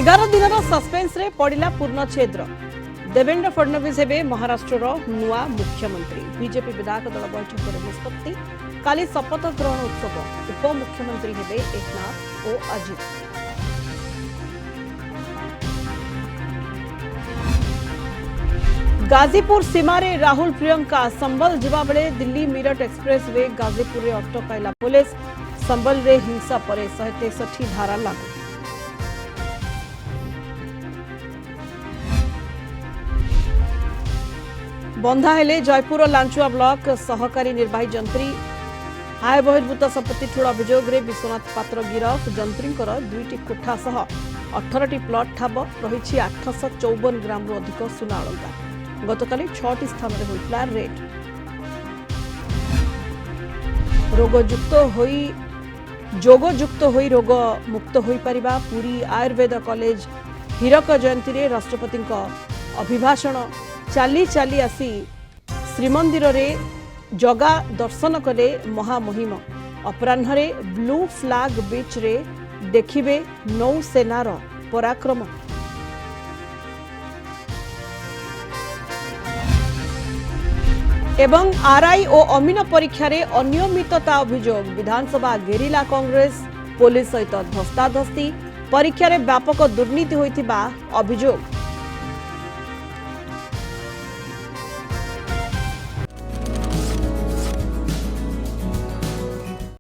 11 दिन सस्पेन्स रे पड़ा पूर्णछेद। देवेंद्र फडणवीस हेबे महाराष्ट्र नुआ मुख्यमंत्री। बीजेपी विधायक दल बैठक निष्पत्ति। काली शपथ ग्रहण उत्सव। उपमुख्यमंत्री हेबे एकनाथ और अजित। गाजीपुर सीमारे राहुल प्रियंका संबल जिबा बेले दिल्ली मीरठ एक्सप्रेस वे गाजीपुर रे अटकाइला पुलिस। संबल रे हिंसा परे 163 धारा लागू। बंधा हेले जयपुर लांचुआ ब्लॉक सहकारी निर्वाही जंत्री। आय बहिर्भूत संपत्ति ठूल अभियोग रे विश्वनाथ पात्र गिरफ। जंत्रींकर 2टी कोठा सह 18टी प्लॉट ठाब रही 854 ग्राम अधिक सुना अलंकार। गतकाली 6टी स्थान रे होइतला रेड। जोगयुक्त होई रोग मुक्त होई परिबा। पुरी आयुर्वेद कॉलेज हीरक जयंती रे राष्ट्रपति अभिभाषण। चाली चाली आसी श्रीमंदिर रे जगा दर्शन कले महामहिम। अपराह्न ब्लू फ्लैग बीच रे देखिबे नौसेनार पराक्रम। एवं आरआई और अमीन परीक्षा रे अनियमितता अभियोग। विधानसभा घेरिला कांग्रेस। पुलिस सहित धस्ताधस्ती। परीक्षा रे व्यापक दुर्नीति होइतिबा अभियोग।